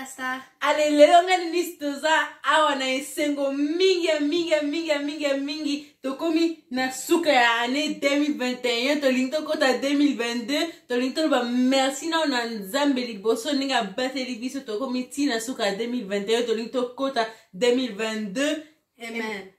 Rasta. Ale lelo ngani nistoza awa na esengo mingi tokomi na suka ya année 2021 tolinto kota 2022 tolinto ba merci na ona nzambe liboso ninga bateli biso tokomi tina suka 2021 tolinto kota 2022. Amen.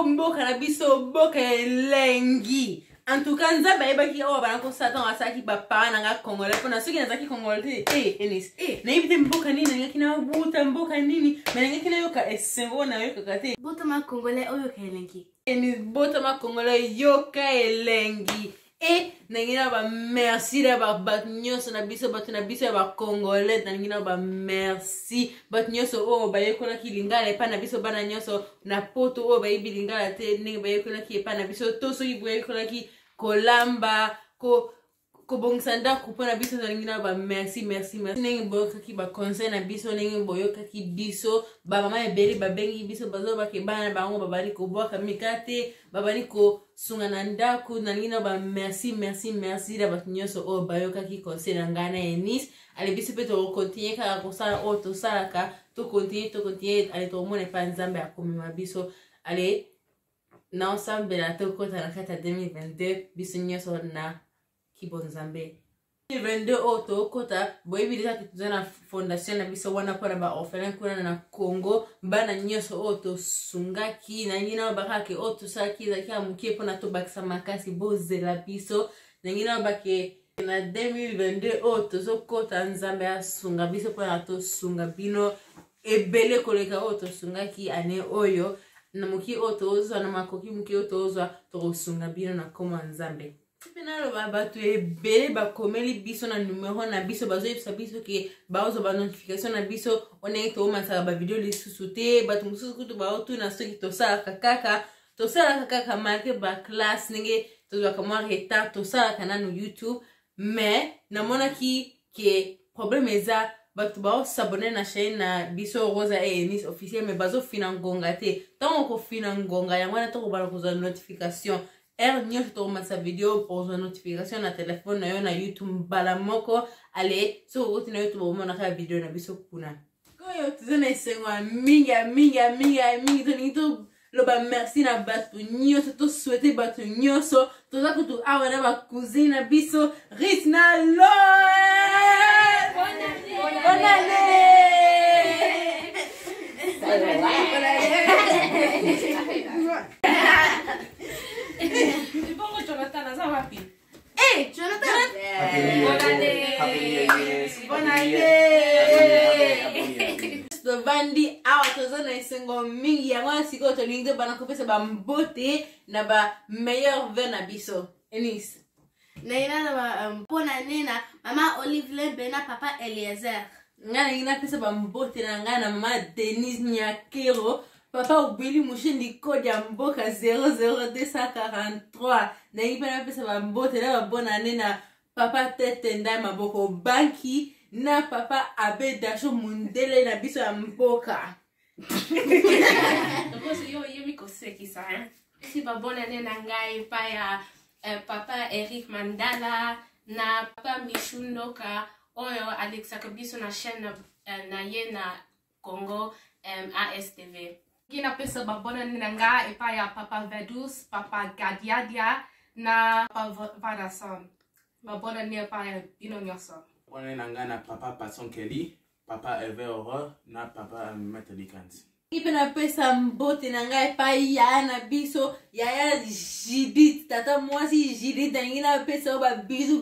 Mboka na biso boka elengi. En tout cas, nzambe ayebaki awa bana ko satan asaki ba parana nga congolais pona soki nazaki congolais Enis na yibite mboka nini ngaki na buta mboka nini mais ngaki na yoka esengo na yoka kate Bota ma congolais oyo ka elengi. Enis bota ma congolais yoka elengi nangina ba merci da ba bat nyoso na biso batu na biso ba congolais nangina ba merci bat nyoso o ba yekola ki lingala pa na biso bana nyoso na poto o ba yibi lingala te ninga ba yekola ki pa na biso toso yibu yekola ki kolamba ko bongisa ndako mpona biso nangina ba merci ndenge boyoka ki ba conseil na biso ndenge boyoka ki biso ba mama ebele babengi biso bazoba ke bana bango babali kobwaka mikate babali kosunga na ndako nangina ba merci da bato nyonso oyo bayoka ki conseil na ngai na Enis ale biso mpe tokontinue kaka kosala oyo tosalaka tokontinue ale tomona epa nzambe akomema biso ale na osambela tokota na kati ya 2022 biso nyonso na Kibonzambe 2022 oto kota boyebi deja tuza na fondation na biso wana pona ba orphelin kuna na Congo bana nyoso oto sungaki na ngina bakake oto saki za kia mukie pona to bakisa makasi bozela biso na ngina bake na 2022 oto zo kota nzambe asunga biso pona to sunga bino ebele koleka oto sungaki ane oyo na mukie oto ozwa na makoki mukie oto ozwa to sunga bino na koma nzambe Pinalo bato ebele bakomeli biso na numero na biso bazoyebisa biso ke baozo ba notification na biso onenge tomasaka ba video lisusu te bato mosusu kutu baotuna soki tosalaka kaka marke ba classe ndenge tozwaka mwa retard tosalaka nanu YouTube mais namonaki ke problème eza bato baosabone na chaîne na biso Rosa et Enis officiel mais bazofina ngonga te ntango kofina ngonga yango wana tokobala kozwa notification nyoto tokomasa video pour notification na telefone na yo na YouTube bala moko ale so koti na YouTube omona ka video na biso kuna koyo tuzona esengwa mingi to loba merci na batu nyoso to souhaiter batu nyoso toza kutu awa na ba cousine na biso Ritna lo Vandi awa tozona esengo mingi yango siko tolingi bana kopesa ba mbote na ba meilleur vin na biso Enis na ina na ba pona nena mama Olive Lembe na papa Eliezer ngana ina pesa ba mbote na ngana mama Denise Nyakero papa ubili mushindi code ya mboka 00243 na ina pesa ba mbote na ba bona nena papa Tete Ndai Maboko banki na papa Abe Dasho Mundele na biso ya mboka. Because yo mikoseki sa si babona nena ngai pa ya papa Eric Mandala na papa Mishundoka oyo Alexa kabiso na chaîne na ye na Congo ASTV. Gina pesa babona nena ngai pa ya papa Vedus, papa Gadiadia na papa Vadason. Babona nena pa ya bino nyoso. On est na papa Passon Kelly, papa Hervé Aurore, na papa Maître Dikans. Ipena pesa mbote na ngai pa ya na biso ya Judith tata mwasi Judith ngina pesa ba bizu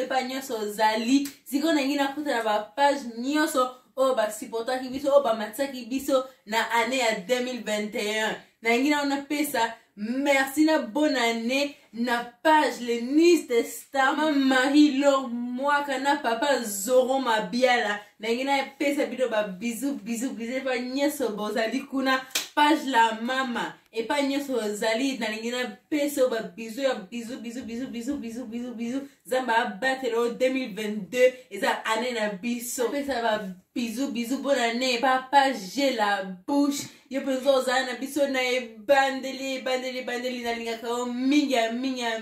epa nyoso zali siko na ngina kuta na ba page nyoso o ba supporter ki biso o ba matsaki biso na année ya 2021 na ngina ona pesa merci na bonne année na page les Nice de Star Marie-Laure Mwaka na papa Zoro Mabiala na ngina pesa bido ba bizu pa nyeso bozali kuna page la mama et pas nyeso zali na ngina pesa ba bizu ya bizu zamba batelo 2022 eza année na biso pesa ba bizu bonne année papa j'ai la bouche yo penzo za na biso na bandeli na linga ka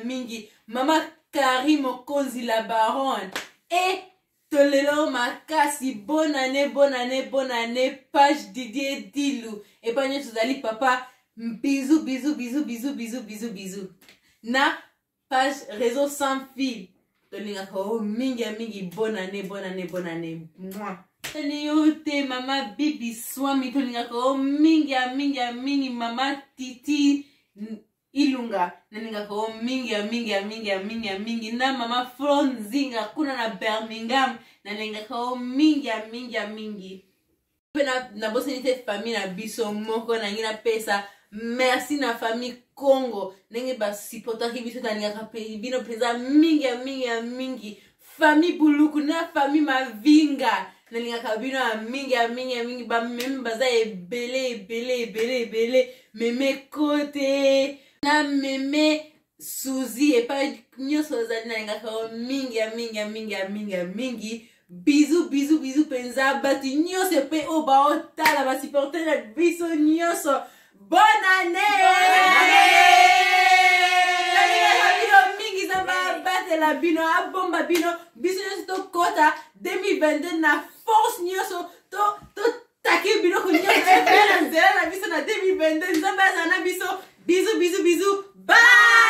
mingi mama Karim Mokonzi la baronne et tolelo makasi. Bonne année, bonne année, bonne année. Page Didier Dilou. Et pas nous allons papa. Bisous, bisous, bisous, bisous, bisous, bisous, bisous. Na page réseau sans fil. Tolinga ko mingi mingi. Bonne année, bonne année, bonne année. Moi. Yote mama bibi swami tolinga ko mingi mingi mingi mama titi ilunga naninga ko mingi mingi mingi mingi mingi na mama Fronzinga kuna na Birmingham naninga ko mingi mingi mingi pena na bosenite famille na biso moko na ngina pesa. Merci na famille Congo nenge ba supporter ki biso taninga ka pe bino pesa mingi mingi mingi famille Buluku na famille Mavinga nalinga kabino mingi mingi ba meme baza ebele meme kote na meme Suzy et pas nyoso za nalinga ka mingi bisous penza bati nyoso pe oba otala ba supporter na biso nyoso. Bonne année! La bino abomba bino business to kota 2022 na force nyoso to take bino ko nyoso na biso na 2022 nzamba sana biso bisous bye.